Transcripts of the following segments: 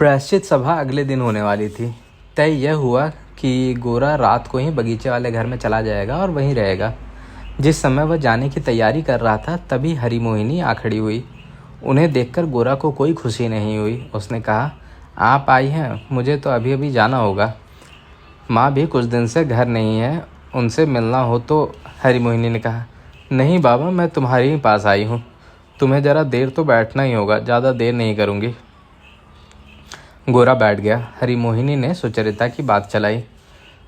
प्रायश्चित सभा अगले दिन होने वाली थी। तय यह हुआ कि गोरा रात को ही बगीचे वाले घर में चला जाएगा और वहीं रहेगा। जिस समय वह जाने की तैयारी कर रहा था तभी हरिमोहिनी आ खड़ी हुई। उन्हें देखकर गोरा को कोई खुशी नहीं हुई। उसने कहा, आप आई हैं, मुझे तो अभी अभी जाना होगा। माँ भी कुछ दिन से घर नहीं है, उनसे मिलना हो तो। हरिमोहिनी ने कहा, नहीं बाबा, मैं तुम्हारे ही पास आई हूँ। तुम्हें ज़रा देर तो बैठना ही होगा, ज़्यादा देर नहीं करूँगी। गोरा बैठ गया। हरिमोहिनी ने सुचरिता की बात चलाई।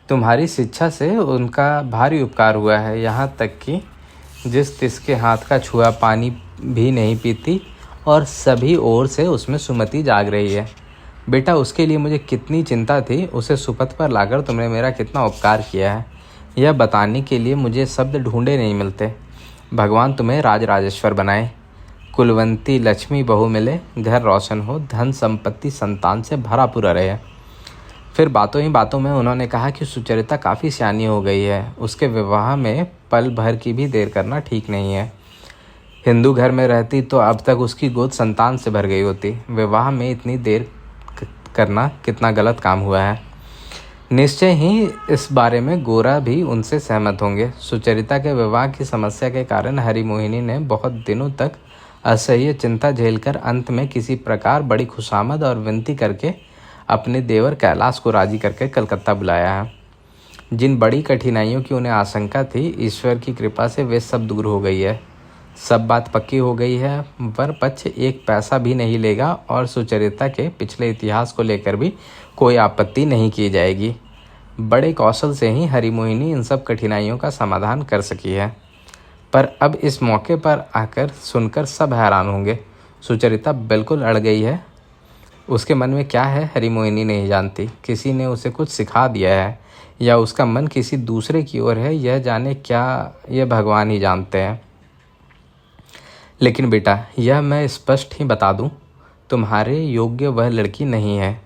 तुम्हारी शिक्षा से उनका भारी उपकार हुआ है, यहाँ तक कि जिस तिसके हाथ का छुआ पानी भी नहीं पीती और सभी ओर से उसमें सुमति जाग रही है। बेटा, उसके लिए मुझे कितनी चिंता थी, उसे सुपथ पर लाकर तुमने मेरा कितना उपकार किया है, यह बताने के लिए मुझे शब्द ढूंढे नहीं मिलते। भगवान तुम्हें राजराजेश्वर बनाए, कुलवंती लक्ष्मी बहू मिले, घर रोशन हो, धन संपत्ति संतान से भरा पूरा रहे। फिर बातों ही बातों में उन्होंने कहा कि सुचरिता काफ़ी सियानी हो गई है, उसके विवाह में पल भर की भी देर करना ठीक नहीं है। हिंदू घर में रहती तो अब तक उसकी गोद संतान से भर गई होती। विवाह में इतनी देर करना कितना गलत काम हुआ है। निश्चय ही इस बारे में गोरा भी उनसे सहमत होंगे। सुचरिता के विवाह की समस्या के कारण हरिमोहिनी ने बहुत दिनों तक असह्य चिंता झेलकर अंत में किसी प्रकार बड़ी खुशामद और विनती करके अपने देवर कैलाश को राजी करके कलकत्ता बुलाया है। जिन बड़ी कठिनाइयों की उन्हें आशंका थी, ईश्वर की कृपा से वे सब दूर हो गई है। सब बात पक्की हो गई है। वर पक्ष एक पैसा भी नहीं लेगा और सुचरिता के पिछले इतिहास को लेकर भी कोई आपत्ति नहीं की जाएगी। बड़े कौशल से ही हरिमोहिनी इन सब कठिनाइयों का समाधान कर सकी है। पर अब इस मौके पर आकर सुनकर सब हैरान होंगे। सुचरिता बिल्कुल अड़ गई है। उसके मन में क्या है हरिमोहिनी नहीं जानती। किसी ने उसे कुछ सिखा दिया है या उसका मन किसी दूसरे की ओर है, यह जाने क्या, यह भगवान ही जानते हैं। लेकिन बेटा, यह मैं स्पष्ट ही बता दूं, तुम्हारे योग्य वह लड़की नहीं है।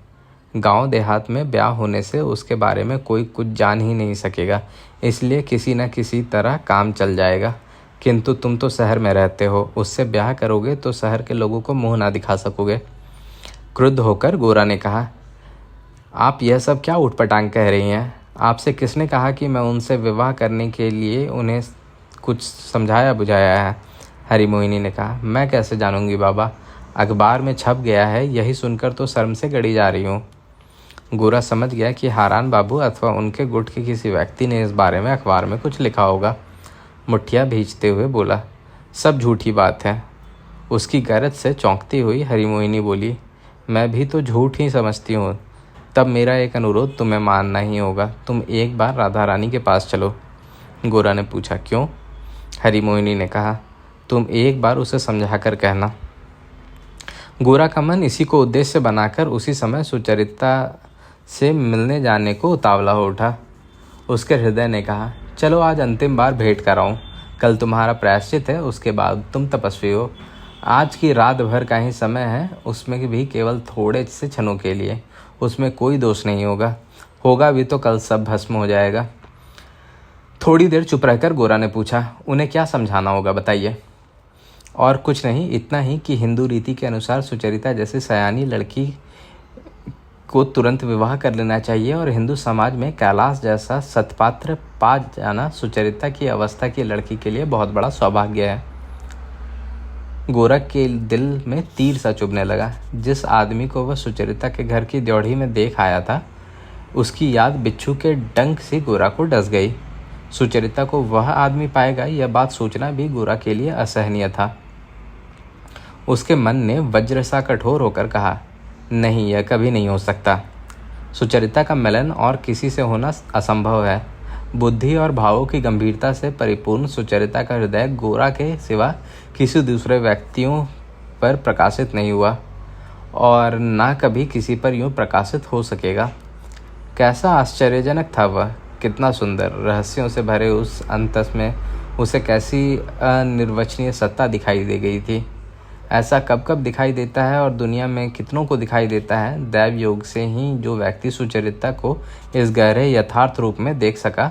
गांव देहात में ब्याह होने से उसके बारे में कोई कुछ जान ही नहीं सकेगा, इसलिए किसी न किसी तरह काम चल जाएगा। किंतु तुम तो शहर में रहते हो, उससे ब्याह करोगे तो शहर के लोगों को मुंह ना दिखा सकोगे। क्रुद्ध होकर गोरा ने कहा, आप यह सब क्या उठपटांग कह रही हैं? आपसे किसने कहा कि मैं उनसे विवाह करने के लिए उन्हें कुछ समझाया बुझाया है? हरिमोहिनी ने कहा, मैं कैसे जानूंगी बाबा, अखबार में छप गया है, यही सुनकर तो शर्म से गड़ी जा रही हूँ। गोरा समझ गया कि हारान बाबू अथवा उनके गुट के किसी व्यक्ति ने इस बारे में अखबार में कुछ लिखा होगा। मुठ्ठियाँ भींचते हुए बोला, सब झूठी बात है। उसकी गरज से चौंकती हुई हरिमोहिनी बोली, मैं भी तो झूठ ही समझती हूँ। तब मेरा एक अनुरोध तुम्हें मानना ही होगा, तुम एक बार राधा रानी के पास चलो। गोरा ने पूछा, क्यों? हरिमोहिनी ने कहा, तुम एक बार उसे समझा कर कहना। गोरा का मन इसी को उद्देश्य बनाकर उसी समय सुचरिता से मिलने जाने को उतावला हो उठा। उसके हृदय ने कहा, चलो आज अंतिम बार भेंट कराऊं। कल तुम्हारा प्रायश्चित है, उसके बाद तुम तपस्वी हो। आज की रात भर का ही समय है, उसमें भी केवल थोड़े से क्षणों के लिए। उसमें कोई दोष नहीं होगा भी तो कल सब भस्म हो जाएगा। थोड़ी देर चुप रहकर गोरा ने पूछा, उन्हें क्या समझाना होगा, बताइए। और कुछ नहीं, इतना ही कि हिंदू रीति के अनुसार सुचरिता जैसी सयानी लड़की को तुरंत विवाह कर लेना चाहिए और हिंदू समाज में कैलाश जैसा सत्पात्र पा जाना सुचरिता की अवस्था की लड़की के लिए बहुत बड़ा सौभाग्य है। गोरख के दिल में तीर सा चुभने लगा। जिस आदमी को वह सुचरिता के घर की ड्योढ़ी में देख आया था, उसकी याद बिच्छू के डंक से गोरा को डस गई। सुचरिता को वह आदमी पाएगा, यह बात सोचना भी गोरा के लिए असहनीय था। उसके मन ने वज्र सा कठोर होकर कहा, नहीं, यह कभी नहीं हो सकता। सुचरिता का मिलन और किसी से होना असंभव है। बुद्धि और भावों की गंभीरता से परिपूर्ण सुचरिता का हृदय गोरा के सिवा किसी दूसरे व्यक्तियों पर प्रकाशित नहीं हुआ और ना कभी किसी पर यूं प्रकाशित हो सकेगा। कैसा आश्चर्यजनक था वह, कितना सुंदर। रहस्यों से भरे उस अंतस में उसे कैसी अनिर्वचनीय सत्ता दिखाई दे गई थी। ऐसा कब कब दिखाई देता है और दुनिया में कितनों को दिखाई देता है। दैव योग से ही जो व्यक्ति सुचरिता को इस गहरे यथार्थ रूप में देख सका,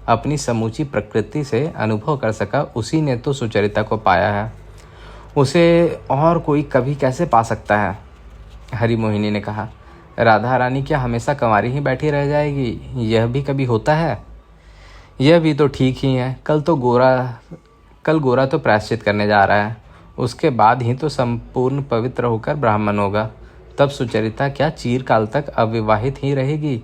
अपनी समूची प्रकृति से अनुभव कर सका, उसी ने तो सुचरिता को पाया है। उसे और कोई कभी कैसे पा सकता है? हरिमोहिनी ने कहा, राधा रानी क्या हमेशा कंवारी ही बैठी रह जाएगी? यह भी कभी होता है? यह भी तो ठीक ही है। कल गोरा तो प्रायश्चित करने जा रहा है, उसके बाद ही तो संपूर्ण पवित्र होकर ब्राह्मण होगा। तब सुचरिता क्या चिरकाल तक अविवाहित ही रहेगी?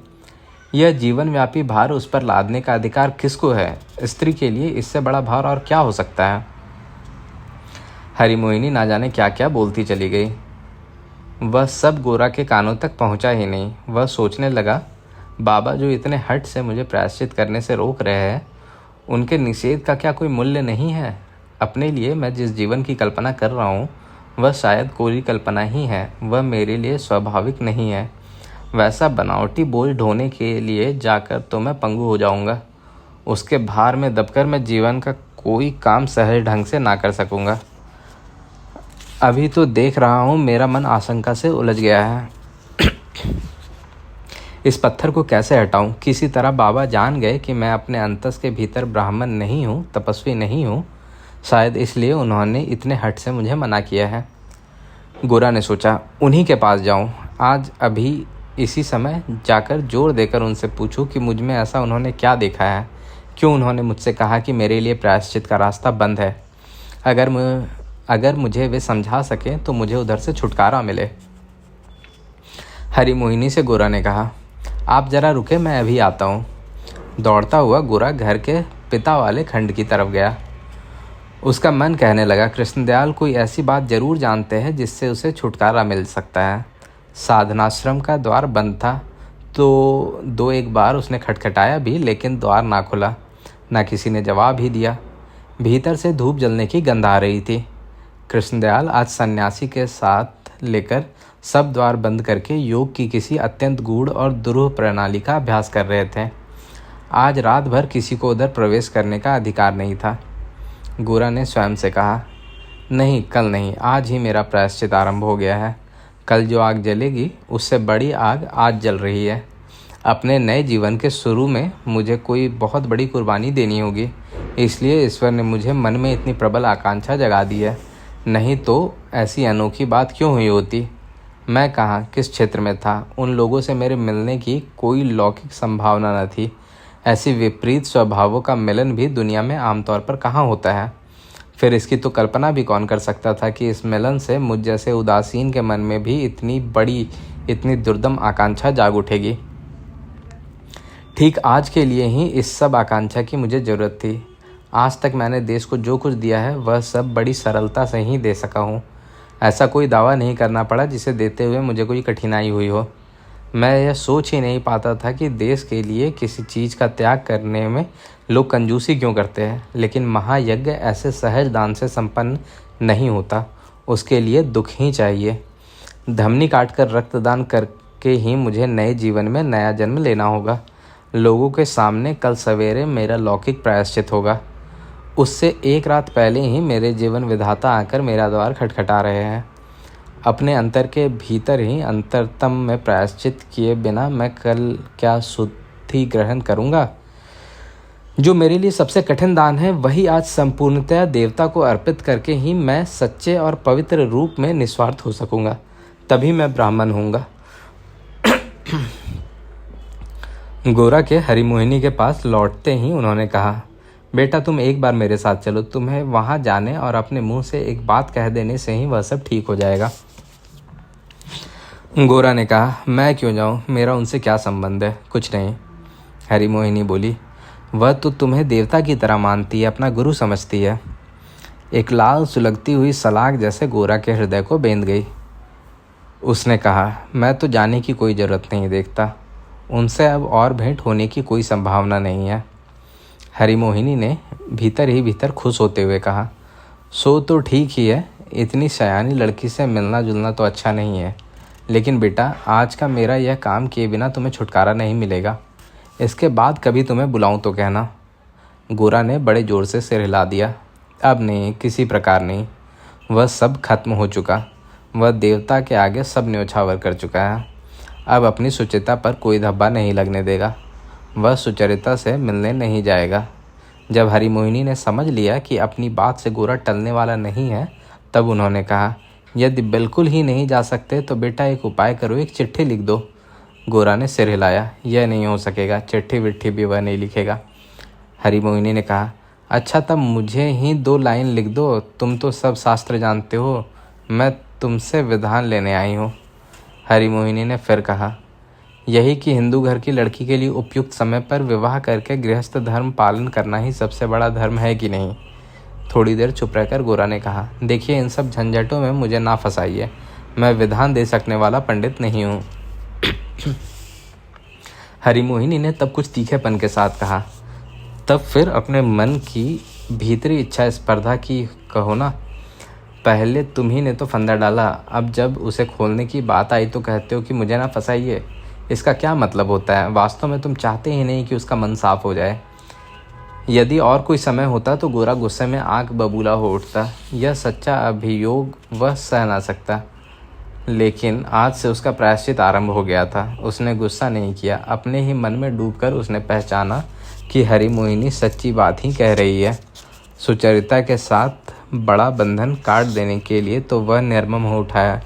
यह जीवन व्यापी भार उस पर लादने का अधिकार किसको है? स्त्री के लिए इससे बड़ा भार और क्या हो सकता है? हरिमोहिनी ना जाने क्या क्या बोलती चली गई। वह सब गोरा के कानों तक पहुंचा ही नहीं। वह सोचने लगा, बाबा जो इतने हठ से मुझे प्रायश्चित करने से रोक रहे हैं, उनके निषेध का क्या कोई मूल्य नहीं है? अपने लिए मैं जिस जीवन की कल्पना कर रहा हूँ वह शायद कोरी कल्पना ही है। वह मेरे लिए स्वाभाविक नहीं है। वैसा बनावटी बोझ ढोने के लिए जाकर तो मैं पंगु हो जाऊंगा। उसके भार में दबकर मैं जीवन का कोई काम सहज ढंग से ना कर सकूंगा। अभी तो देख रहा हूँ मेरा मन आशंका से उलझ गया है। इस पत्थर को कैसे हटाऊं? किसी तरह बाबा जान गए कि मैं अपने अंतस के भीतर ब्राह्मण नहीं हूँ, तपस्वी नहीं हूँ। शायद इसलिए उन्होंने इतने हट से मुझे मना किया है। गोरा ने सोचा, उन्हीं के पास जाऊं। आज अभी इसी समय जाकर जोर देकर उनसे पूछूं कि मुझ में ऐसा उन्होंने क्या देखा है। क्यों उन्होंने मुझसे कहा कि मेरे लिए प्रायश्चित का रास्ता बंद है? अगर मुझे वे समझा सकें तो मुझे उधर से छुटकारा मिले। हरिमोहिनी से गोरा ने कहा, आप जरा रुके, मैं अभी आता हूँ। दौड़ता हुआ गोरा घर के पिता वाले खंड की तरफ गया। उसका मन कहने लगा, कृष्णदयाल कोई ऐसी बात जरूर जानते हैं जिससे उसे छुटकारा मिल सकता है। साधनाश्रम का द्वार बंद था तो दो एक बार उसने खटखटाया भी, लेकिन द्वार ना खुला, ना किसी ने जवाब ही दिया। भीतर से धूप जलने की गंध आ रही थी। कृष्णदयाल आज सन्यासी के साथ लेकर सब द्वार बंद करके योग की किसी अत्यंत गूढ़ और दुरूह प्रणाली का अभ्यास कर रहे थे। आज रात भर किसी को उधर प्रवेश करने का अधिकार नहीं था। गोरा ने स्वयं से कहा, नहीं, कल नहीं, आज ही मेरा प्रायश्चित आरंभ हो गया है। कल जो आग जलेगी उससे बड़ी आग आज जल रही है। अपने नए जीवन के शुरू में मुझे कोई बहुत बड़ी कुर्बानी देनी होगी, इसलिए ईश्वर ने मुझे मन में इतनी प्रबल आकांक्षा जगा दी है। नहीं तो ऐसी अनोखी बात क्यों हुई होती? मैं कहाँ, किस क्षेत्र में था? उन लोगों से मेरे मिलने की कोई लौकिक संभावना न थी। ऐसी विपरीत स्वभावों का मिलन भी दुनिया में आमतौर पर कहाँ होता है? फिर इसकी तो कल्पना भी कौन कर सकता था कि इस मिलन से मुझ जैसे उदासीन के मन में भी इतनी बड़ी, इतनी दुर्दम आकांक्षा जाग उठेगी। ठीक आज के लिए ही इस सब आकांक्षा की मुझे ज़रूरत थी। आज तक मैंने देश को जो कुछ दिया है वह सब बड़ी सरलता से ही दे सका हूँ। ऐसा कोई दावा नहीं करना पड़ा जिसे देते हुए मुझे कोई कठिनाई हुई हो। मैं यह सोच ही नहीं पाता था कि देश के लिए किसी चीज़ का त्याग करने में लोग कंजूसी क्यों करते हैं, लेकिन महायज्ञ ऐसे सहज दान से संपन्न नहीं होता। उसके लिए दुख ही चाहिए। धमनी काटकर रक्तदान करके ही मुझे नए जीवन में नया जन्म लेना होगा। लोगों के सामने कल सवेरे मेरा लौकिक प्रायश्चित होगा। उससे एक रात पहले ही मेरे जीवन विधाता आकर मेरा द्वार खटखटा रहे हैं। अपने अंतर के भीतर ही अंतरतम में प्रायश्चित किए बिना मैं कल क्या शुद्धि ग्रहण करूँगा? जो मेरे लिए सबसे कठिन दान है वही आज संपूर्णतया देवता को अर्पित करके ही मैं सच्चे और पवित्र रूप में निस्वार्थ हो सकूँगा। तभी मैं ब्राह्मण होऊंगा। गोरा के हरिमोहिनी के पास लौटते ही उन्होंने कहा, बेटा तुम एक बार मेरे साथ चलो। तुम्हें वहाँ जाने और अपने मुंह से एक बात कह देने से ही वह सब ठीक हो जाएगा। गोरा ने कहा, मैं क्यों जाऊँ? मेरा उनसे क्या संबंध है? कुछ नहीं। हरिमोहिनी बोली, वह तो तुम्हें देवता की तरह मानती है, अपना गुरु समझती है। एक लाल सुलगती हुई सलाख जैसे गोरा के हृदय को बेंध गई। उसने कहा, मैं तो जाने की कोई ज़रूरत नहीं देखता। उनसे अब और भेंट होने की कोई संभावना नहीं है। हरिमोहिनी ने भीतर ही भीतर खुश होते हुए कहा, सो तो ठीक ही है। इतनी सयानी लड़की से मिलना जुलना तो अच्छा नहीं है, लेकिन बेटा आज का मेरा यह काम किए बिना तुम्हें छुटकारा नहीं मिलेगा। इसके बाद कभी तुम्हें बुलाऊं तो कहना। गोरा ने बड़े ज़ोर से सिर हिला दिया। अब नहीं, किसी प्रकार नहीं। वह सब खत्म हो चुका। वह देवता के आगे सब न्योछावर कर चुका है। अब अपनी सुचिता पर कोई धब्बा नहीं लगने देगा। वह सुचरिता से मिलने नहीं जाएगा। जब हरिमोहिनी ने समझ लिया कि अपनी बात से गोरा टलने वाला नहीं है, तब उन्होंने कहा, यदि बिल्कुल ही नहीं जा सकते तो बेटा एक उपाय करो, एक चिट्ठी लिख दो। गोरा ने सिर हिलाया। यह नहीं हो सकेगा, चिट्ठी विट्ठी भी वह नहीं लिखेगा। हरिमोहिनी ने कहा, अच्छा तब मुझे ही 2 लाइन लिख दो, तुम तो सब शास्त्र जानते हो, मैं तुमसे विधान लेने आई हूँ। हरिमोहिनी ने फिर कहा, यही कि हिंदू घर की लड़की के लिए उपयुक्त समय पर विवाह करके गृहस्थ धर्म पालन करना ही सबसे बड़ा धर्म है कि नहीं। थोड़ी देर चुप रहकर गोरा ने कहा, देखिए इन सब झंझटों में मुझे ना फंसाइए, मैं विधान दे सकने वाला पंडित नहीं हूँ। हरिमोहिनी ने तब कुछ तीखेपन के साथ कहा, तब फिर अपने मन की भीतरी इच्छा स्पर्धा की कहो ना। पहले तुम ही ने तो फंदा डाला, अब जब उसे खोलने की बात आई तो कहते हो कि मुझे ना फंसाइए। इसका क्या मतलब होता है? वास्तव में तुम चाहते ही नहीं कि उसका मन साफ हो जाए। यदि और कोई समय होता तो गोरा गुस्से में आग बबूला हो उठता। यह सच्चा अभियोग वह सह ना सकता, लेकिन आज से उसका प्रायश्चित आरंभ हो गया था। उसने गुस्सा नहीं किया। अपने ही मन में डूबकर उसने पहचाना कि हरिमोहिनी सच्ची बात ही कह रही है। सुचरिता के साथ बड़ा बंधन काट देने के लिए तो वह निर्मम हो उठाया,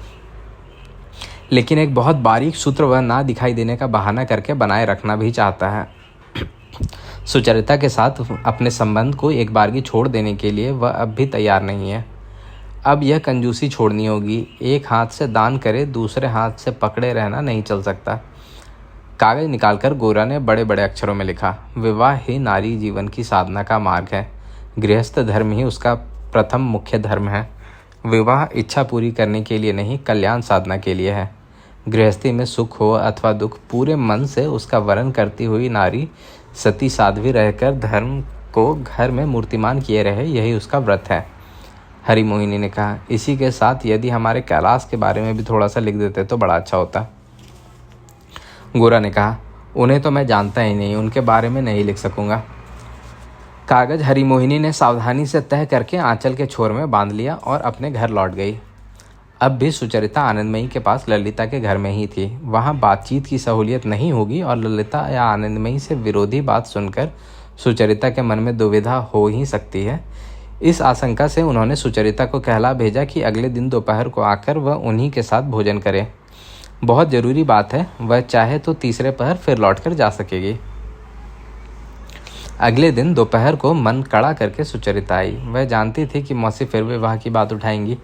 लेकिन एक बहुत बारीक सूत्र वह ना दिखाई देने का बहाना करके बनाए रखना भी चाहता है। सुचरिता के साथ अपने संबंध को एक बारगी छोड़ देने के लिए वह अब भी तैयार नहीं है। अब यह कंजूसी छोड़नी होगी। एक हाथ से दान करे, दूसरे हाथ से पकड़े रहना नहीं चल सकता। कागज निकालकर गोरा ने बड़े बड़े अक्षरों में लिखा, विवाह ही नारी जीवन की साधना का मार्ग है। गृहस्थ धर्म ही उसका प्रथम मुख्य धर्म है। विवाह इच्छा पूरी करने के लिए नहीं, कल्याण साधना के लिए है। गृहस्थी में सुख हो अथवा दुख, पूरे मन से उसका वर्ण करती हुई नारी सती साध्वी रहकर धर्म को घर में मूर्तिमान किए रहे, यही उसका व्रत है। हरिमोहिनी ने कहा, इसी के साथ यदि हमारे कैलाश के बारे में भी थोड़ा सा लिख देते तो बड़ा अच्छा होता। गोरा ने कहा, उन्हें तो मैं जानता ही नहीं, उनके बारे में नहीं लिख सकूंगा। कागज हरिमोहिनी ने सावधानी से तह करके आंचल के छोर में बांध लिया और अपने घर लौट गई। अब भी सुचरिता आनंदमयी के पास ललिता के घर में ही थी। वहाँ बातचीत की सहूलियत नहीं होगी और ललिता या आनंदमयी से विरोधी बात सुनकर सुचरिता के मन में दुविधा हो ही सकती है। इस आशंका से उन्होंने सुचरिता को कहला भेजा कि अगले दिन दोपहर को आकर वह उन्हीं के साथ भोजन करे। बहुत जरूरी बात है, वह चाहे तो तीसरे पहर फिर लौट कर जा सकेगी। अगले दिन दोपहर को मन कड़ा करके सुचरिता आई। वह जानती थी कि मौसी फिर विवाह की बात उठाएंगी।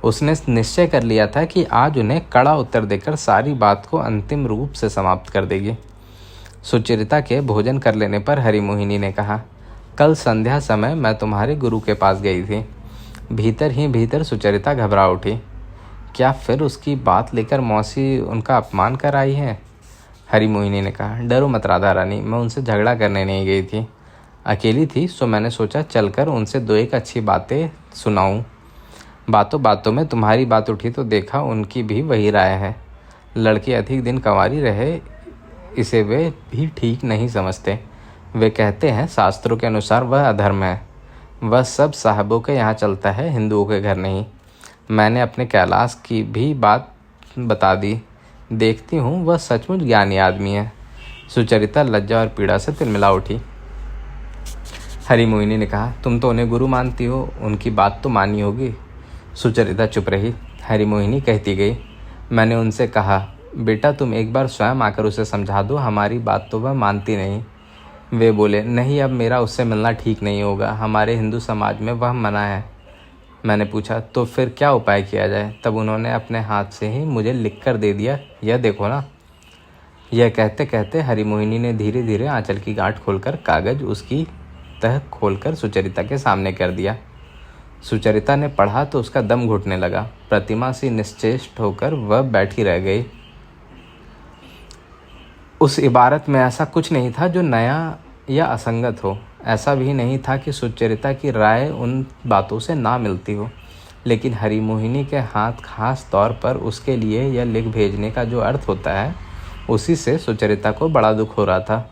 उसने निश्चय कर लिया था कि आज उन्हें कड़ा उत्तर देकर सारी बात को अंतिम रूप से समाप्त कर देगी। सुचरिता के भोजन कर लेने पर हरिमोहिनी ने कहा, कल संध्या समय मैं तुम्हारे गुरु के पास गई थी। भीतर ही भीतर सुचरिता घबरा उठी। क्या फिर उसकी बात लेकर मौसी उनका अपमान कर आई है? हरिमोहिनी ने कहा, डरो मत राधा रानी, मैं उनसे झगड़ा करने नहीं गई थी। अकेली थी सो मैंने सोचा चलकर उनसे 2-1 अच्छी बातें सुनाऊं। बातों बातों में तुम्हारी बात उठी तो देखा उनकी भी वही राय है। लड़की अधिक दिन कंवारी रहे इसे वे भी ठीक नहीं समझते। वे कहते हैं शास्त्रों के अनुसार वह अधर्म है। वह सब साहबों के यहाँ चलता है, हिंदुओं के घर नहीं। मैंने अपने कैलाश की भी बात बता दी। देखती हूँ वह सचमुच ज्ञानी आदमी है। सुचरिता लज्जा और पीड़ा से तिलमिला उठी। हरिमोहिनी ने कहा, तुम तो उन्हें गुरु मानती हो, उनकी बात तो मानी होगी। सुचरिता चुप रही। हरिमोहिनी कहती गई, मैंने उनसे कहा, बेटा तुम एक बार स्वयं आकर उसे समझा दो, हमारी बात तो वह मानती नहीं। वे बोले, नहीं अब मेरा उससे मिलना ठीक नहीं होगा, हमारे हिंदू समाज में वह मना है। मैंने पूछा, तो फिर क्या उपाय किया जाए? तब उन्होंने अपने हाथ से ही मुझे लिख कर दे दिया, यह देखो ना। यह कहते कहते हरिमोहिनी ने धीरे धीरे आंचल की गांठ खोलकर कागज उसकी तह खोलकर सुचरिता के सामने कर दिया। सुचरिता ने पढ़ा तो उसका दम घुटने लगा। प्रतिमा सी निश्चेष्ट होकर वह बैठी रह गई। उस इबारत में ऐसा कुछ नहीं था जो नया या असंगत हो। ऐसा भी नहीं था कि सुचरिता की राय उन बातों से ना मिलती हो, लेकिन हरिमोहिनी के हाथ खास तौर पर उसके लिए यह लिख भेजने का जो अर्थ होता है, उसी से सुचरिता को बड़ा दुख हो रहा था।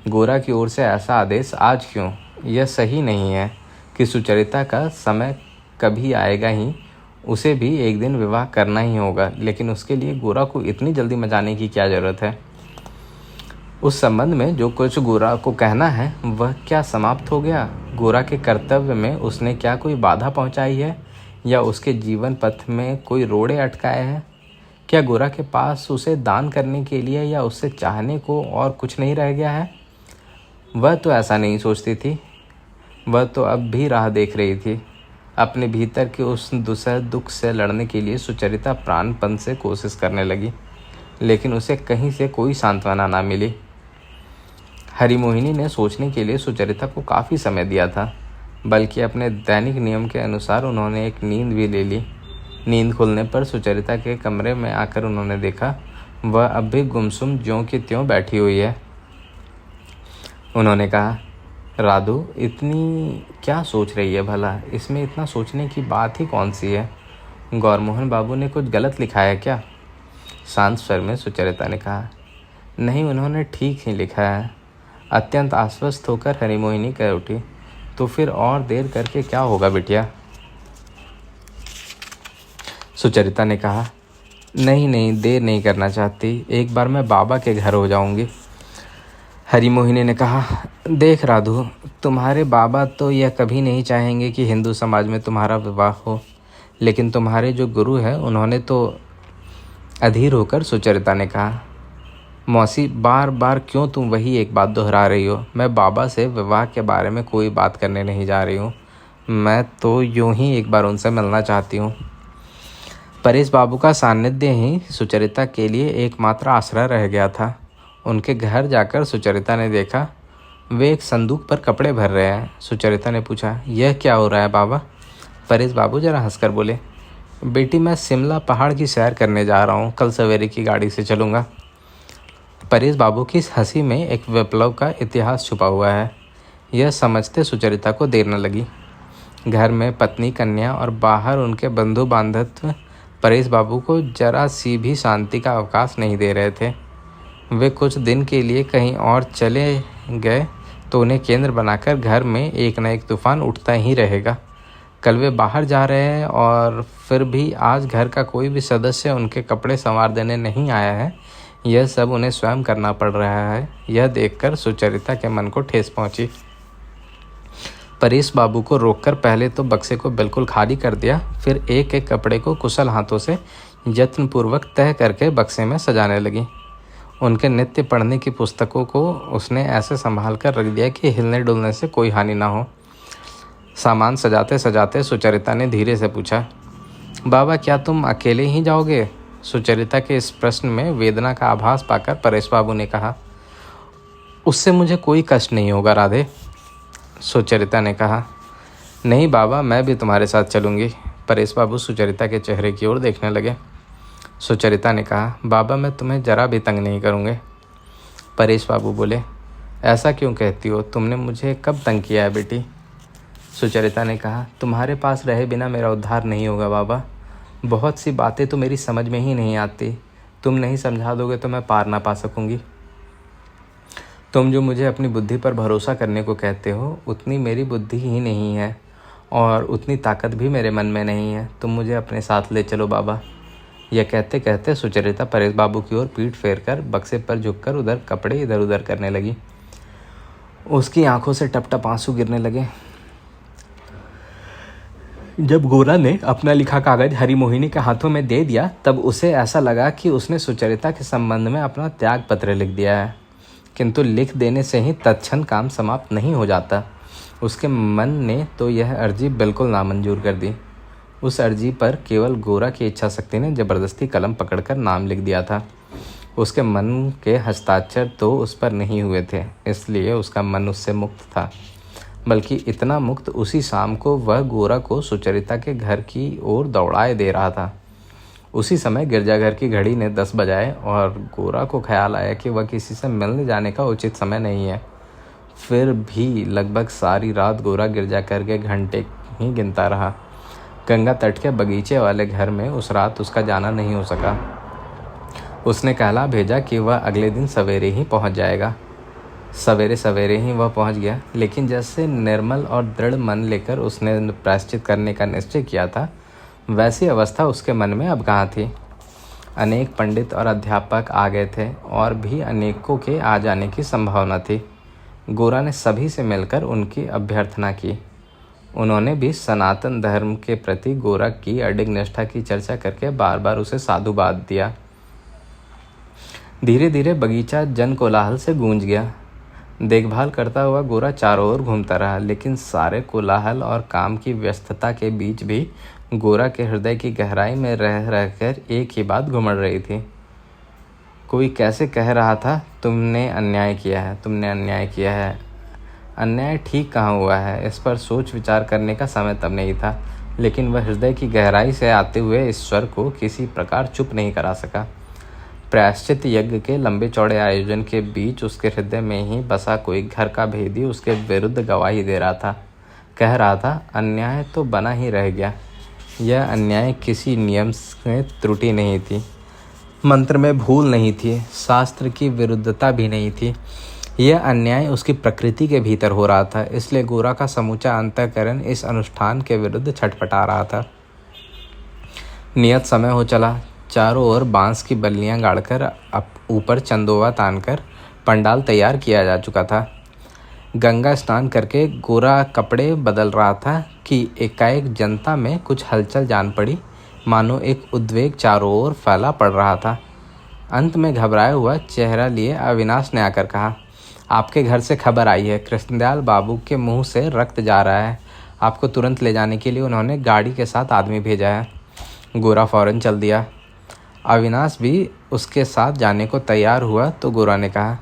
गोरा की ओर से ऐसा आदेश आज क्यों? यह सही नहीं है कि सुचरिता का समय कभी आएगा ही, उसे भी एक दिन विवाह करना ही होगा, लेकिन उसके लिए गोरा को इतनी जल्दी मचाने की क्या ज़रूरत है? उस संबंध में जो कुछ गोरा को कहना है वह क्या समाप्त हो गया? गोरा के कर्तव्य में उसने क्या कोई बाधा पहुंचाई है या उसके जीवन पथ में कोई रोड़े अटकाए हैं? क्या गोरा के पास उसे दान करने के लिए या उससे चाहने को और कुछ नहीं रह गया है? वह तो ऐसा नहीं सोचती थी। वह तो अब भी राह देख रही थी। अपने भीतर के उस दूसरे दुख से लड़ने के लिए सुचरिता प्राणपण से कोशिश करने लगी, लेकिन उसे कहीं से कोई सांत्वना ना मिली। हरिमोहिनी ने सोचने के लिए सुचरिता को काफ़ी समय दिया था, बल्कि अपने दैनिक नियम के अनुसार उन्होंने एक नींद भी ले ली। नींद खुलने पर सुचरिता के कमरे में आकर उन्होंने देखा वह अब भी गुमसुम ज्यों की त्यों बैठी हुई है। उन्होंने कहा, राधु इतनी क्या सोच रही है भला? इसमें इतना सोचने की बात ही कौन सी है? गौरमोहन बाबू ने कुछ गलत लिखा है क्या? शांत स्वर में सुचरिता ने कहा, नहीं, उन्होंने ठीक ही लिखा है। अत्यंत आश्वस्त होकर हरिमोहिनी कह उठी, तो फिर और देर करके क्या होगा बिटिया? सुचरिता ने कहा, नहीं, देर नहीं करना चाहती, एक बार मैं बाबा के घर हो जाऊंगी। हरिमोहिनी ने कहा, देख राधु, तुम्हारे बाबा तो यह कभी नहीं चाहेंगे कि हिंदू समाज में तुम्हारा विवाह हो, लेकिन तुम्हारे जो गुरु हैं उन्होंने तो। अधीर होकर सुचरिता ने कहा, मौसी, बार बार क्यों तुम वही एक बात दोहरा रही हो? मैं बाबा से विवाह के बारे में कोई बात करने नहीं जा रही हूँ। मैं तो यूं ही एक बार उनसे मिलना चाहती हूँ। परेश बाबू का सानिध्य ही सुचरिता के लिए एकमात्र आश्रय रह गया था। उनके घर जाकर सुचरिता ने देखा वे एक संदूक पर कपड़े भर रहे हैं। सुचरिता ने पूछा, यह क्या हो रहा है बाबा? परेश बाबू जरा हंसकर बोले, बेटी, मैं शिमला पहाड़ की सैर करने जा रहा हूँ, कल सवेरे की गाड़ी से चलूँगा। परेश बाबू की इस हंसी में एक विप्लव का इतिहास छुपा हुआ है। यह समझते सुचरिता को देर न लगी। घर में पत्नी, कन्या और बाहर उनके बंधु बांधव परेश बाबू को जरा सी भी शांति का अवकाश नहीं दे रहे थे। वे कुछ दिन के लिए कहीं और चले गए तो उन्हें केंद्र बनाकर घर में एक न एक तूफान उठता ही रहेगा। कल वे बाहर जा रहे हैं और फिर भी आज घर का कोई भी सदस्य उनके कपड़े संवार देने नहीं आया है। यह सब उन्हें स्वयं करना पड़ रहा है। यह देखकर सुचरिता के मन को ठेस पहुंची। परेश बाबू को रोककर पहले तो बक्से को बिल्कुल खाली कर दिया, फिर एक एक कपड़े को कुशल हाथों से यत्नपूर्वक तह करके बक्से में सजाने लगी। उनके नित्य पढ़ने की पुस्तकों को उसने ऐसे संभाल कर रख दिया कि हिलने डुलने से कोई हानि ना हो। सामान सजाते सजाते सुचरिता ने धीरे से पूछा, बाबा, क्या तुम अकेले ही जाओगे? सुचरिता के इस प्रश्न में वेदना का आभास पाकर परेश बाबू ने कहा, उससे मुझे कोई कष्ट नहीं होगा राधे। सुचरिता ने कहा, नहीं बाबा, मैं भी तुम्हारे साथ चलूँगी। परेश बाबू सुचरिता के चेहरे की ओर देखने लगे। सुचरिता ने कहा, बाबा, मैं तुम्हें जरा भी तंग नहीं करूँगे। परेश बाबू बोले, ऐसा क्यों कहती हो? तुमने मुझे कब तंग किया है बेटी? सुचरिता ने कहा, तुम्हारे पास रहे बिना मेरा उद्धार नहीं होगा बाबा। बहुत सी बातें तो मेरी समझ में ही नहीं आती। तुम नहीं समझा दोगे तो मैं पार ना पा सकूंगी। तुम जो मुझे अपनी बुद्धि पर भरोसा करने को कहते हो, उतनी मेरी बुद्धि ही नहीं है और उतनी ताकत भी मेरे मन में नहीं है। तुम मुझे अपने साथ ले चलो बाबा। यह कहते कहते सुचरिता परेश बाबू की ओर पीठ फेर कर बक्से पर झुककर उधर कपड़े इधर उधर करने लगी। उसकी आंखों से टप टप आंसू गिरने लगे। जब गोरा ने अपना लिखा कागज हरिमोहिनी के हाथों में दे दिया, तब उसे ऐसा लगा कि उसने सुचरिता के संबंध में अपना त्याग पत्र लिख दिया है। किंतु लिख देने से ही तत्क्षण काम समाप्त नहीं हो जाता। उसके मन ने तो यह अर्जी बिल्कुल नामंजूर कर दी। उस अर्जी पर केवल गोरा की इच्छा शक्ति ने जबरदस्ती कलम पकड़कर नाम लिख दिया था। उसके मन के हस्ताक्षर तो उस पर नहीं हुए थे, इसलिए उसका मन उससे मुक्त था। बल्कि इतना मुक्त, उसी शाम को वह गोरा को सुचरिता के घर की ओर दौड़ाए दे रहा था। उसी समय गिरजाघर की घड़ी ने 10 बजाए और गोरा को ख्याल आया कि वह किसी से मिलने जाने का उचित समय नहीं है। फिर भी लगभग सारी रात गोरा गिरजाघर के घंटे ही गिनता रहा। गंगा तट के बगीचे वाले घर में उस रात उसका जाना नहीं हो सका। उसने कहला भेजा कि वह अगले दिन सवेरे ही पहुंच जाएगा। सवेरे सवेरे ही वह पहुंच गया, लेकिन जैसे निर्मल और दृढ़ मन लेकर उसने प्रायश्चित करने का निश्चय किया था, वैसी अवस्था उसके मन में अब कहाँ थी। अनेक पंडित और अध्यापक आ गए थे और भी अनेकों के आ जाने की संभावना थी। गोरा ने सभी से मिलकर उनकी अभ्यर्थना की। उन्होंने भी सनातन धर्म के प्रति गोरा की अडिग निष्ठा की चर्चा करके बार बार उसे साधुवाद दिया। धीरे धीरे बगीचा जन कोलाहल से गूंज गया। देखभाल करता हुआ गोरा चारों ओर घूमता रहा, लेकिन सारे कोलाहल और काम की व्यस्तता के बीच भी गोरा के हृदय की गहराई में रह रहकर एक ही बात घुमड़ रही थी। कोई कैसे कह रहा था, तुमने अन्याय किया है, तुमने अन्याय किया है। अन्याय ठीक कहाँ हुआ है? इस पर सोच विचार करने का समय तब नहीं था, लेकिन वह हृदय की गहराई से आते हुए इस स्वर को किसी प्रकार चुप नहीं करा सका। प्रायश्चित यज्ञ के लंबे चौड़े आयोजन के बीच उसके हृदय में ही बसा कोई घर का भेदी उसके विरुद्ध गवाही दे रहा था। कह रहा था, अन्याय तो बना ही रह गया। यह अन्याय किसी नियम में त्रुटि नहीं थी, मंत्र में भूल नहीं थी, शास्त्र की विरुद्धता भी नहीं थी। यह अन्याय उसकी प्रकृति के भीतर हो रहा था। इसलिए गोरा का समूचा अंतःकरण इस अनुष्ठान के विरुद्ध छटपटा रहा था। नियत समय हो चला। चारों ओर बांस की बल्लियां गाड़कर ऊपर चंदोवा तानकर पंडाल तैयार किया जा चुका था। गंगा स्नान करके गोरा कपड़े बदल रहा था कि एकाएक जनता में कुछ हलचल जान पड़ी, मानो एक उद्वेग चारों ओर फैला पड़ रहा था। अंत में घबराया हुआ चेहरा लिए अविनाश ने आकर कहा, आपके घर से खबर आई है, कृष्णदयाल बाबू के मुंह से रक्त जा रहा है। आपको तुरंत ले जाने के लिए उन्होंने गाड़ी के साथ आदमी भेजा है। गोरा फौरन चल दिया। अविनाश भी उसके साथ जाने को तैयार हुआ तो गोरा ने कहा,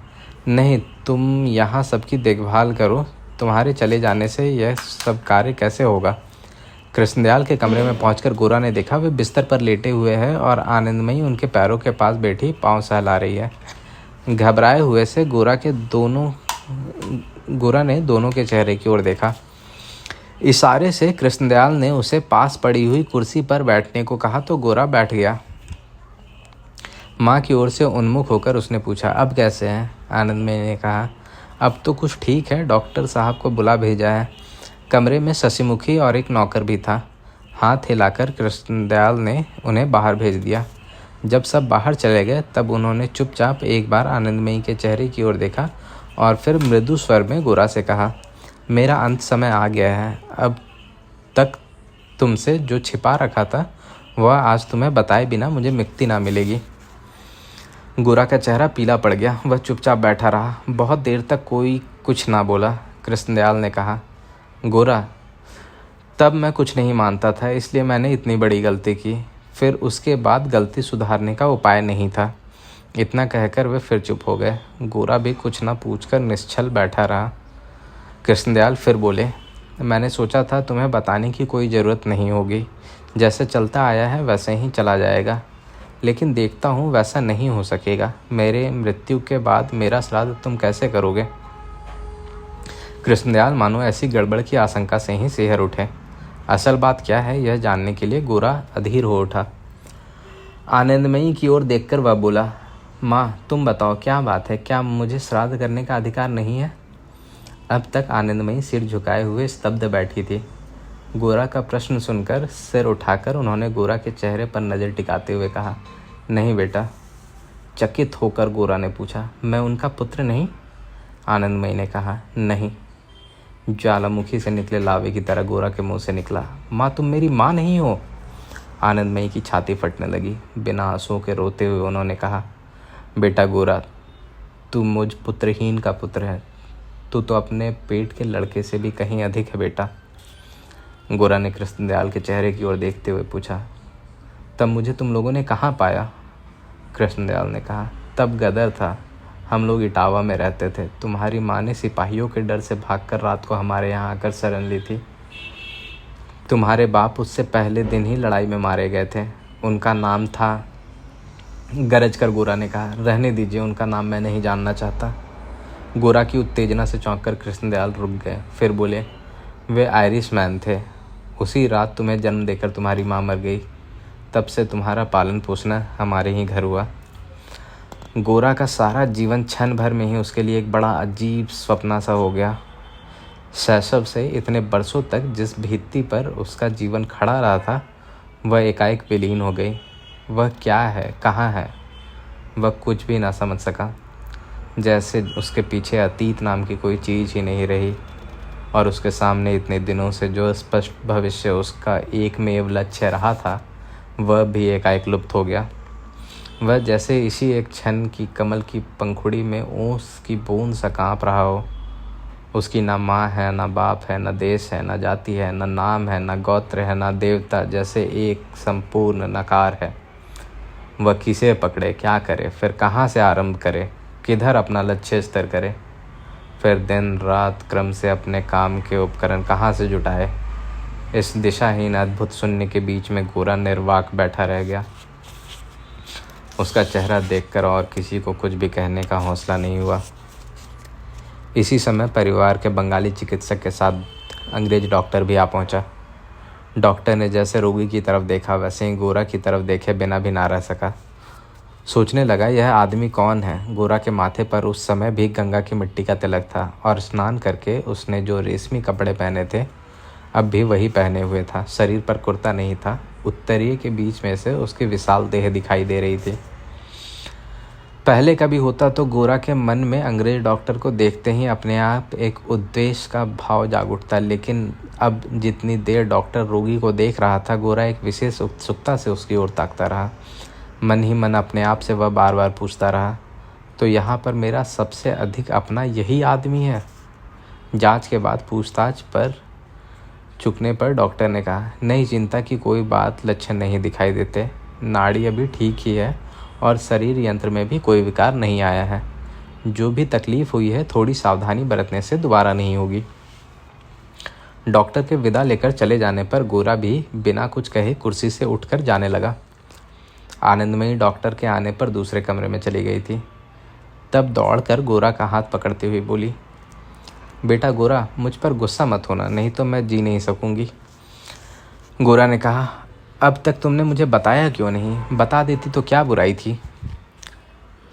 नहीं, तुम यहाँ सबकी देखभाल करो, तुम्हारे चले जाने से यह सब कार्य कैसे होगा। कृष्णदयाल के कमरे में पहुंचकर गोरा ने देखा वे बिस्तर पर लेटे हुए हैं और आनंदमयी उनके पैरों के पास बैठी पांव सहला रही है। घबराए हुए से गोरा ने दोनों के चेहरे की ओर देखा। इशारे से कृष्णदयाल ने उसे पास पड़ी हुई कुर्सी पर बैठने को कहा तो गोरा बैठ गया। माँ की ओर से उन्मुख होकर उसने पूछा, अब कैसे हैं? आनंदमयी ने कहा, अब तो कुछ ठीक है, डॉक्टर साहब को बुला भेजा है। कमरे में शशिमुखी और एक नौकर भी था। हाथ हिलाकर कृष्णदयाल ने उन्हें बाहर भेज दिया। जब सब बाहर चले गए तब उन्होंने चुपचाप एक बार आनंदमयी के चेहरे की ओर देखा और फिर मृदु स्वर में गोरा से कहा, मेरा अंत समय आ गया है। अब तक तुमसे जो छिपा रखा था वह आज तुम्हें बताए बिना मुझे मुक्ति ना मिलेगी। गोरा का चेहरा पीला पड़ गया। वह चुपचाप बैठा रहा। बहुत देर तक कोई कुछ ना बोला। कृष्णदयाल ने कहा, गोरा, तब मैं कुछ नहीं मानता था, इसलिए मैंने इतनी बड़ी गलती की। फिर उसके बाद गलती सुधारने का उपाय नहीं था। इतना कहकर वे फिर चुप हो गए। गोरा भी कुछ न पूछकर निश्चल बैठा रहा। कृष्णदयाल फिर बोले, मैंने सोचा था तुम्हें बताने की कोई ज़रूरत नहीं होगी, जैसे चलता आया है वैसे ही चला जाएगा, लेकिन देखता हूँ वैसा नहीं हो सकेगा। मेरे मृत्यु के बाद मेरा श्राद्ध तुम कैसे करोगे? कृष्णदयाल मानो ऐसी गड़बड़ की आशंका से ही सिहर उठे। असल बात क्या है यह जानने के लिए गोरा अधीर हो उठा। आनंदमयी की ओर देखकर वह बोला, माँ, तुम बताओ क्या बात है? क्या मुझे श्राद्ध करने का अधिकार नहीं है? अब तक आनंदमयी सिर झुकाए हुए स्तब्ध बैठी थी। गोरा का प्रश्न सुनकर सिर उठाकर उन्होंने गोरा के चेहरे पर नज़र टिकाते हुए कहा, नहीं बेटा। चकित होकर गोरा ने पूछा, मैं उनका पुत्र नहीं? आनंदमयी ने कहा, नहीं। ज्वालामुखी से निकले लावे की तरह गोरा के मुंह से निकला, माँ, तुम मेरी माँ नहीं हो। आनंदमयी की छाती फटने लगी। बिना आंसुओं के रोते हुए उन्होंने कहा, बेटा गोरा, तू मुझ पुत्रहीन का पुत्र है। तू तो अपने पेट के लड़के से भी कहीं अधिक है बेटा। गोरा ने कृष्णदयाल के चेहरे की ओर देखते हुए पूछा, तब मुझे तुम लोगों ने कहाँ पाया? कृष्णदयाल ने कहा, तब गदर था, हम लोग इटावा में रहते थे। तुम्हारी माँ ने सिपाहियों के डर से भागकर रात को हमारे यहाँ आकर शरण ली थी। तुम्हारे बाप उससे पहले दिन ही लड़ाई में मारे गए थे। उनका नाम था, गरज कर गोरा ने कहा, रहने दीजिए, उनका नाम मैं नहीं जानना चाहता। गोरा की उत्तेजना से चौंक कर कृष्णदयाल रुक गए। फिर बोले, वे आयरिश मैन थे। उसी रात तुम्हें जन्म देकर तुम्हारी माँ मर गई। तब से तुम्हारा पालन पोषण हमारे ही घर हुआ। गोरा का सारा जीवन क्षण भर में ही उसके लिए एक बड़ा अजीब स्वप्न सा हो गया। शैशव से इतने बरसों तक जिस भित्ति पर उसका जीवन खड़ा रहा था वह एकाएक विलीन हो गई। वह क्या है, कहाँ है, वह कुछ भी ना समझ सका। जैसे उसके पीछे अतीत नाम की कोई चीज़ ही नहीं रही और उसके सामने इतने दिनों से जो स्पष्ट भविष्य उसका एकमेव लक्ष्य रहा था वह भी एकाएक लुप्त हो गया। वह जैसे इसी एक क्षण की कमल की पंखुड़ी में ओस की बूंद सा काँप रहा हो। उसकी ना माँ है, ना बाप है, ना देश है, ना जाति है, ना नाम है, ना गोत्र है, ना देवता, जैसे एक संपूर्ण नकार है। वह किसे पकड़े, क्या करे, फिर कहाँ से आरंभ करे, किधर अपना लक्ष्य स्थिर करे, फिर दिन रात क्रम से अपने काम के उपकरण कहाँ से जुटाए। इस दिशाहीन अद्भुत शून्य के बीच में गोरा निर्वाक बैठा रह गया। उसका चेहरा देखकर और किसी को कुछ भी कहने का हौसला नहीं हुआ। इसी समय परिवार के बंगाली चिकित्सक के साथ अंग्रेज डॉक्टर भी आ पहुंचा। डॉक्टर ने जैसे रोगी की तरफ देखा वैसे ही गोरा की तरफ देखे बिना भी ना रह सका। सोचने लगा, यह आदमी कौन है। गोरा के माथे पर उस समय भी गंगा की मिट्टी का तिलक था और स्नान करके उसने जो रेशमी कपड़े पहने थे अब भी वही पहने हुए था। शरीर पर कुर्ता नहीं था। उत्तरीय के बीच में से उसकी विशाल देह दिखाई दे रही थी। पहले कभी होता तो गोरा के मन में अंग्रेज डॉक्टर को देखते ही अपने आप एक उद्देश का भाव जाग उठता, लेकिन अब जितनी देर डॉक्टर रोगी को देख रहा था, गोरा एक विशेष उत्सुकता से उसकी ओर ताकता रहा। मन ही मन अपने आप से वह बार बार पूछता रहा, तो यहाँ पर मेरा सबसे अधिक अपना यही आदमी है। जांच के बाद पूछताछ पर चुकने पर डॉक्टर ने कहा, नहीं, चिंता की कोई बात लक्षण नहीं दिखाई देते। नाड़ी अभी ठीक ही है और शरीर यंत्र में भी कोई विकार नहीं आया है। जो भी तकलीफ हुई है थोड़ी सावधानी बरतने से दोबारा नहीं होगी। डॉक्टर के विदा लेकर चले जाने पर गोरा भी बिना कुछ कहे कुर्सी से उठकर जाने लगा। आनंदमयी डॉक्टर के आने पर दूसरे कमरे में चली गई थी। तब दौड़कर गोरा का हाथ पकड़ते हुए बोली, बेटा गोरा, मुझ पर गुस्सा मत होना, नहीं तो मैं जी नहीं सकूंगी। गोरा ने कहा, अब तक तुमने मुझे बताया क्यों नहीं? बता देती तो क्या बुराई थी।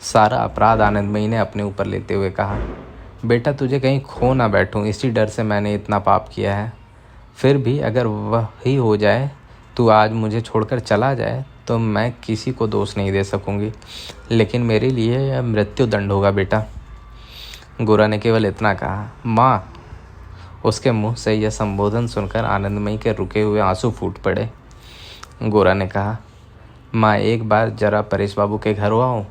सारा अपराध आनंदमयी ने अपने ऊपर लेते हुए कहा, बेटा तुझे कहीं खो ना बैठूं, इसी डर से मैंने इतना पाप किया है। फिर भी अगर वह ही हो जाए, तू आज मुझे छोड़कर चला जाए, तो मैं किसी को दोष नहीं दे सकूंगी, लेकिन मेरे लिए यह मृत्यु दंड होगा बेटा। गोरा ने केवल इतना कहा, माँ। उसके मुंह से यह संबोधन सुनकर आनंदमयी के रुके हुए आंसू फूट पड़े। गोरा ने कहा, माँ, एक बार जरा परेश बाबू के घर आओ।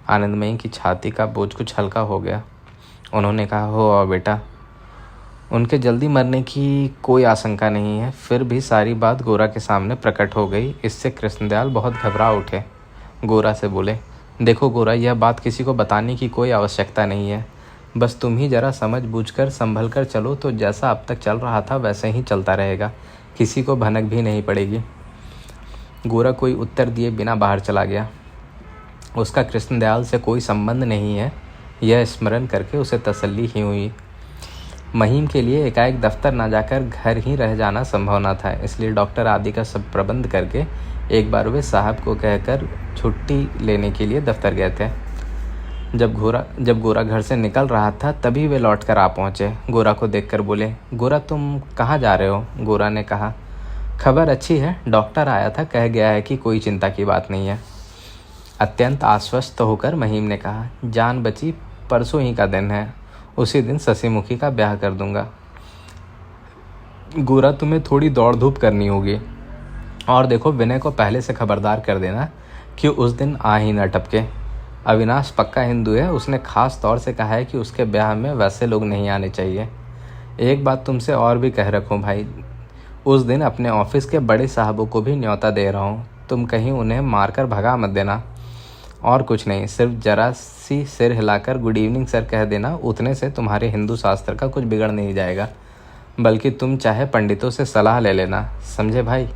आनंदमयी की छाती का बोझ कुछ हल्का हो गया। उन्होंने कहा, हो आओ बेटा। उनके जल्दी मरने की कोई आशंका नहीं है। फिर भी सारी बात गोरा के सामने प्रकट हो गई। इससे कृष्णदयाल बहुत घबरा उठे। गोरा से बोले, देखो गोरा, यह बात किसी को बताने की कोई आवश्यकता नहीं है। बस तुम ही जरा समझ बूझकर संभल कर चलो तो जैसा अब तक चल रहा था वैसे ही चलता रहेगा। किसी को भनक भी नहीं पड़ेगी। गोरा कोई उत्तर दिए बिना बाहर चला गया। उसका कृष्णदयाल से कोई संबंध नहीं है, यह स्मरण करके उसे तसल्ली ही हुई। महिम के लिए एकाएक दफ्तर ना जाकर घर ही रह जाना संभव न था, इसलिए डॉक्टर आदि का सब प्रबंध करके एक बार वे साहब को कहकर छुट्टी लेने के लिए दफ्तर गए थे। जब गोरा घर से निकल रहा था तभी वे लौटकर आ पहुँचे। गोरा को देखकर बोले, गोरा तुम कहाँ जा रहे हो? गोरा ने कहा, खबर अच्छी है, डॉक्टर आया था, कह गया है कि कोई चिंता की बात नहीं है। अत्यंत आश्वस्त होकर महिम ने कहा, जान बची, परसों ही का दिन है, उसी दिन शशिमुखी का ब्याह कर दूंगा। गोरा, तुम्हें थोड़ी दौड़ धूप करनी होगी, और देखो विनय को पहले से खबरदार कर देना कि उस दिन आ ही न टपके। अविनाश पक्का हिंदू है, उसने खास तौर से कहा है कि उसके ब्याह में वैसे लोग नहीं आने चाहिए। एक बात तुमसे और भी कह रखूँ भाई, उस दिन अपने ऑफिस के बड़े साहबों को भी न्योता दे रहा हूँ, तुम कहीं उन्हें मारकर भगा मत देना। और कुछ नहीं, सिर्फ जरा सी सिर हिलाकर गुड इवनिंग सर कह देना, उतने से तुम्हारे हिंदू शास्त्र का कुछ बिगड़ नहीं जाएगा। बल्कि तुम चाहे पंडितों से सलाह ले लेना, समझे भाई?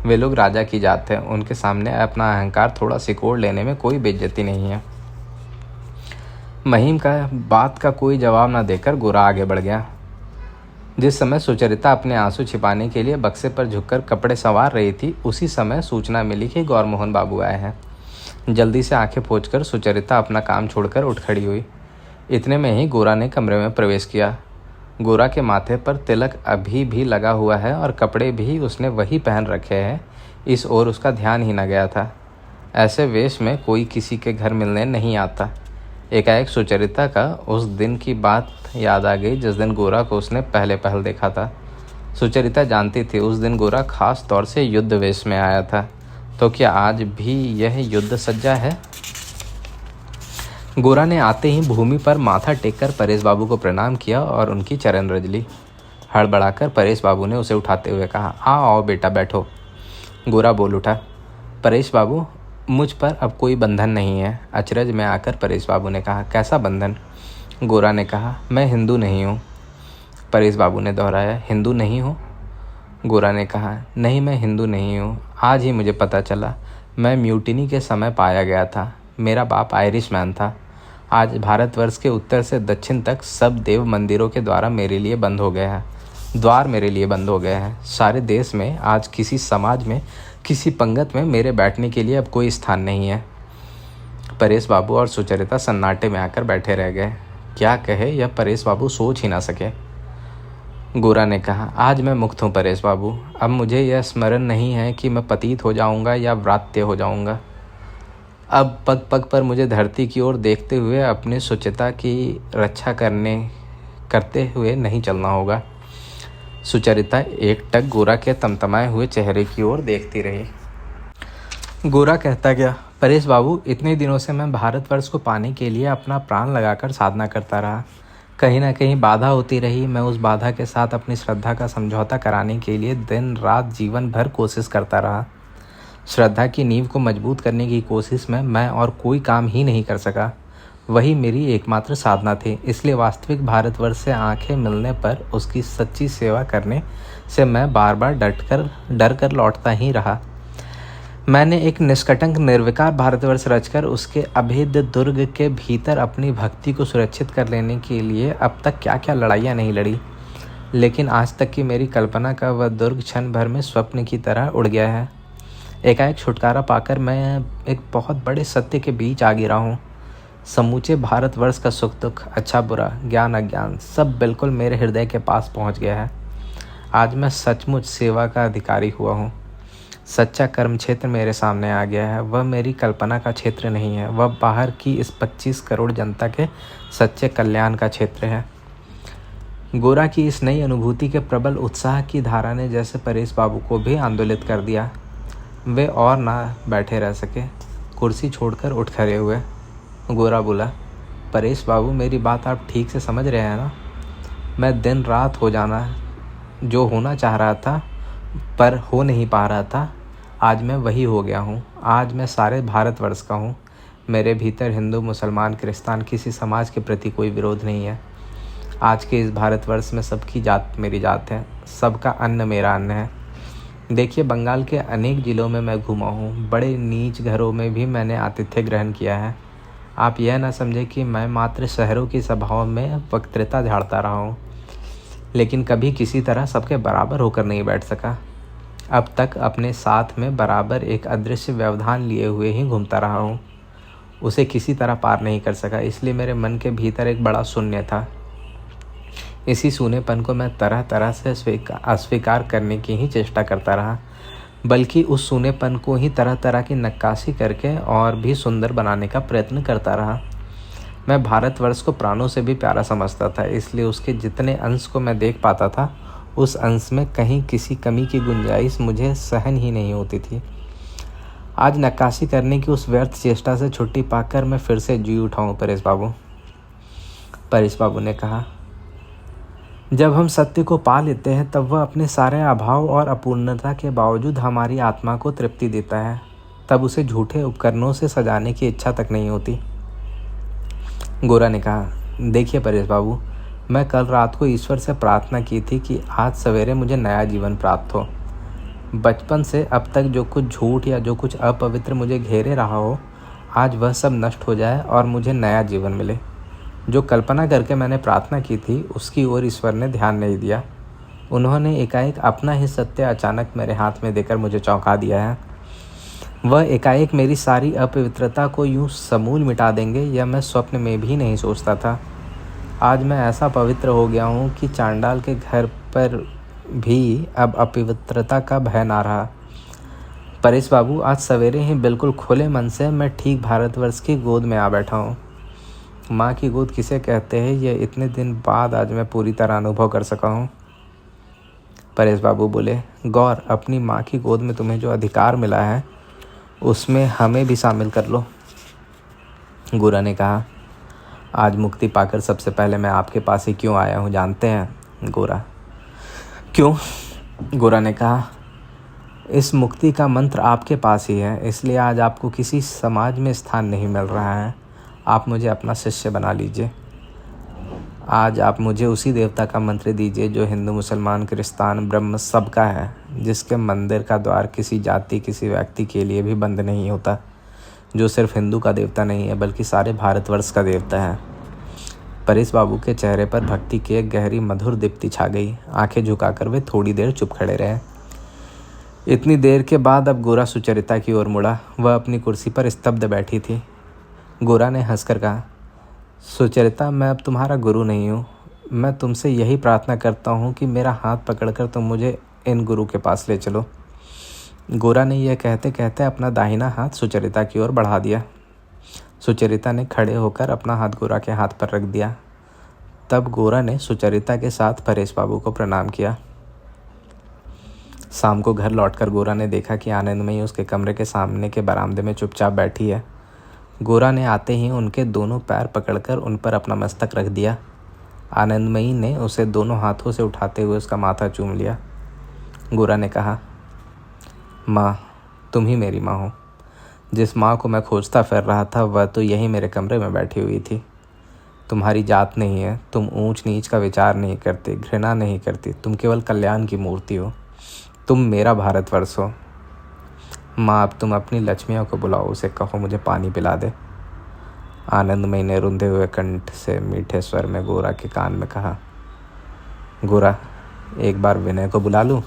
वे लोग राजा की जात है, उनके सामने अपना अहंकार थोड़ा सिकोड़ लेने में कोई बेइज्जती नहीं है। महिम का बात का कोई जवाब न देकर गोरा आगे बढ़ गया। जिस समय सुचरिता अपने आंसू छिपाने के लिए बक्से पर झुककर कपड़े संवार रही थी, उसी समय सूचना मिली कि गौरमोहन बाबू आए हैं। जल्दी से आंखें पोंछकर सुचरिता अपना काम छोड़कर उठ खड़ी हुई। इतने में ही गोरा ने कमरे में प्रवेश किया। गोरा के माथे पर तिलक अभी भी लगा हुआ है और कपड़े भी उसने वही पहन रखे हैं, इस ओर उसका ध्यान ही न गया था। ऐसे वेश में कोई किसी के घर मिलने नहीं आता। एकाएक सुचरिता का उस दिन की बात याद आ गई जिस दिन गोरा को उसने पहले पहल देखा था। सुचरिता जानती थी उस दिन गोरा खास तौर से युद्ध वेश में आया था। तो क्या आज भी यह युद्ध सज्जा है? गोरा ने आते ही भूमि पर माथा टेककर परेश बाबू को प्रणाम किया और उनकी चरण रज ली। हड़बड़ाकर परेश बाबू ने उसे उठाते हुए कहा, आओ बेटा बैठो। गोरा बोल उठा, परेश बाबू मुझ पर अब कोई बंधन नहीं है। अचरज में आकर परेश बाबू ने कहा, कैसा बंधन? गोरा ने कहा, मैं हिंदू नहीं हूँ। परेश बाबू ने दोहराया, हिंदू नहीं हूँ? गोरा ने कहा, नहीं मैं हिंदू नहीं हूँ। आज ही मुझे पता चला। मैं म्यूटिनी के समय पाया गया था। मेरा बाप आयरिश मैन था। आज भारतवर्ष के उत्तर से दक्षिण तक सब देव मंदिरों के द्वार मेरे लिए बंद हो गए हैं। सारे देश में आज किसी समाज में, किसी पंगत में मेरे बैठने के लिए अब कोई स्थान नहीं है। परेश बाबू और सुचरिता सन्नाटे में आकर बैठे रह गए। क्या कहे यह परेश बाबू सोच ही ना सके। गोरा ने कहा, आज मैं मुक्त हूँ परेश बाबू। अब मुझे यह स्मरण नहीं है कि मैं पतित हो जाऊँगा या व्रात्य हो जाऊँगा। अब पग पग पर मुझे धरती की ओर देखते हुए अपनी सुचिता की रक्षा करते हुए नहीं चलना होगा। सुचरिता एकटक गोरा के तमतमाए हुए चेहरे की ओर देखती रही। गोरा कहता गया, परेश बाबू, इतने दिनों से मैं भारतवर्ष को पाने के लिए अपना प्राण लगाकर साधना करता रहा। कहीं ना कहीं बाधा होती रही। मैं उस बाधा के साथ अपनी श्रद्धा का समझौता कराने के लिए दिन रात जीवन भर कोशिश करता रहा। श्रद्धा की नींव को मजबूत करने की कोशिश में मैं और कोई काम ही नहीं कर सका। वही मेरी एकमात्र साधना थी। इसलिए वास्तविक भारतवर्ष से आंखें मिलने पर उसकी सच्ची सेवा करने से मैं बार बार डर कर लौटता ही रहा। मैंने एक निष्कटंक निर्विकार भारतवर्ष रचकर उसके अभेद्य दुर्ग के भीतर अपनी भक्ति को सुरक्षित कर लेने के लिए अब तक क्या क्या लड़ाइयाँ नहीं लड़ी। लेकिन आज तक की मेरी कल्पना का वह दुर्ग क्षण भर में स्वप्न की तरह उड़ गया है। एकाएक छुटकारा पाकर मैं एक बहुत बड़े सत्य के बीच आ गिरा हूँ। समूचे भारतवर्ष का सुख दुख, अच्छा बुरा, ज्ञान अज्ञान, सब बिल्कुल मेरे हृदय के पास पहुँच गया है। आज मैं सचमुच सेवा का अधिकारी हुआ हूँ। सच्चा कर्म क्षेत्र मेरे सामने आ गया है। वह मेरी कल्पना का क्षेत्र नहीं है, वह बाहर की इस 25 करोड़ जनता के सच्चे कल्याण का क्षेत्र है। गोरा की इस नई अनुभूति के प्रबल उत्साह की धारा ने जैसे परेश बाबू को भी आंदोलित कर दिया। वे और ना बैठे रह सके, कुर्सी छोड़कर उठ खड़े हुए। गोरा बोला, परेश बाबू, मेरी बात आप ठीक से समझ रहे हैं ना? मैं दिन रात हो जाना जो होना चाह रहा था पर हो नहीं पा रहा था, आज मैं वही हो गया हूँ। आज मैं सारे भारतवर्ष का हूँ। मेरे भीतर हिंदू, मुसलमान, क्रिस्तान किसी समाज के प्रति कोई विरोध नहीं है। आज के इस भारतवर्ष में सबकी जात मेरी जात है, सबका अन्न मेरा अन्न है। देखिए, बंगाल के अनेक जिलों में मैं घूमा हूँ। बड़े नीच घरों में भी मैंने आतिथ्य ग्रहण किया है। आप यह ना समझे कि मैं मात्र शहरों की सभाओं में वक्तृता झाड़ता रहा हूँ, लेकिन कभी किसी तरह सबके बराबर होकर नहीं बैठ सका। अब तक अपने साथ में बराबर एक अदृश्य व्यवधान लिए हुए ही घूमता रहा हूँ। उसे किसी तरह पार नहीं कर सका, इसलिए मेरे मन के भीतर एक बड़ा शून्य था। इसी शून्यपन को मैं तरह तरह से अस्वीकार करने की ही चेष्टा करता रहा, बल्कि उस शून्यपन को ही तरह तरह की नक्काशी करके और भी सुंदर बनाने का प्रयत्न करता रहा। मैं भारतवर्ष को प्राणों से भी प्यारा समझता था, इसलिए उसके जितने अंश को मैं देख पाता था, उस अंश में कहीं किसी कमी की गुंजाइश मुझे सहन ही नहीं होती थी। आज नक्काशी करने की उस व्यर्थ चेष्टा से छुट्टी पाकर मैं फिर से जी उठा हूँ परेश बाबू। परेश बाबू ने कहा, जब हम सत्य को पा लेते हैं तब वह अपने सारे अभाव और अपूर्णता के बावजूद हमारी आत्मा को तृप्ति देता है। तब उसे झूठे उपकरणों से सजाने की इच्छा तक नहीं होती। गोरा ने कहा, देखिए परेश बाबू, मैं कल रात को ईश्वर से प्रार्थना की थी कि आज सवेरे मुझे नया जीवन प्राप्त हो। बचपन से अब तक जो कुछ झूठ या जो कुछ अपवित्र मुझे घेरे रहा हो, आज वह सब नष्ट हो जाए और मुझे नया जीवन मिले। जो कल्पना करके मैंने प्रार्थना की थी उसकी ओर ईश्वर ने ध्यान नहीं दिया। उन्होंने एकाएक अपना ही सत्य अचानक मेरे हाथ में देकर मुझे चौंका दिया है। वह एकाएक मेरी सारी अपवित्रता को यूं समूल मिटा देंगे, यह मैं स्वप्न में भी नहीं सोचता था। आज मैं ऐसा पवित्र हो गया हूँ कि चांडाल के घर पर भी अब अपवित्रता का भय ना रहा। परेश बाबू, आज सवेरे ही बिल्कुल खुले मन से मैं ठीक भारतवर्ष की गोद में आ बैठा हूँ। माँ की गोद किसे कहते हैं, यह इतने दिन बाद आज मैं पूरी तरह अनुभव कर सका हूँ। परेश बाबू बोले, गौर, अपनी माँ की गोद में तुम्हें जो अधिकार मिला है उसमें हमें भी शामिल कर लो। गोरा ने कहा, आज मुक्ति पाकर सबसे पहले मैं आपके पास ही क्यों आया हूँ जानते हैं? गोरा, क्यों? गोरा ने कहा, इस मुक्ति का मंत्र आपके पास ही है, इसलिए आज आपको किसी समाज में स्थान नहीं मिल रहा है। आप मुझे अपना शिष्य बना लीजिए। आज आप मुझे उसी देवता का मंत्र दीजिए जो हिंदू, मुसलमान, क्रिस्तान, ब्रह्म सबका है, जिसके मंदिर का द्वार किसी जाति, किसी व्यक्ति के लिए भी बंद नहीं होता, जो सिर्फ हिंदू का देवता नहीं है बल्कि सारे भारतवर्ष का देवता है। परेश बाबू के चेहरे पर भक्ति की एक गहरी मधुर दीप्ति छा गई। आंखें झुकाकर वे थोड़ी देर चुप खड़े रहे। इतनी देर के बाद अब गोरा सुचरिता की ओर मुड़ा। वह अपनी कुर्सी पर स्तब्ध बैठी थी। गोरा ने हंसकर कहा, सुचरिता, मैं अब तुम्हारा गुरु नहीं हूँ। मैं तुमसे यही प्रार्थना करता हूँ कि मेरा हाथ पकड़कर तुम मुझे इन गुरु के पास ले चलो। गोरा ने यह कहते कहते अपना दाहिना हाथ सुचरिता की ओर बढ़ा दिया। सुचरिता ने खड़े होकर अपना हाथ गोरा के हाथ पर रख दिया। तब गोरा ने सुचरिता के साथ परेश बाबू को प्रणाम किया। शाम को घर लौटकर गोरा ने देखा कि आनंदमयी उसके कमरे के सामने के बरामदे में चुपचाप बैठी है। गोरा ने आते ही उनके दोनों पैर पकड़कर उन पर अपना मस्तक रख दिया। आनंदमयी ने उसे दोनों हाथों से उठाते हुए उसका माथा चूम लिया। गोरा ने कहा, माँ, तुम ही मेरी माँ हो। जिस माँ को मैं खोजता फिर रहा था वह तो यही मेरे कमरे में बैठी हुई थी। तुम्हारी जात नहीं है, तुम ऊंच नीच का विचार नहीं करती, घृणा नहीं करती, तुम केवल कल्याण की मूर्ति हो। तुम मेरा भारतवर्ष हो। माँ, अब तुम अपनी लक्ष्मियों को बुलाओ, उसे कहो मुझे पानी पिला दे। आनंदमयी ने रुंधे हुए कंठ से मीठे स्वर में गोरा के कान में कहा, गोरा, एक बार विनय को बुला लूं?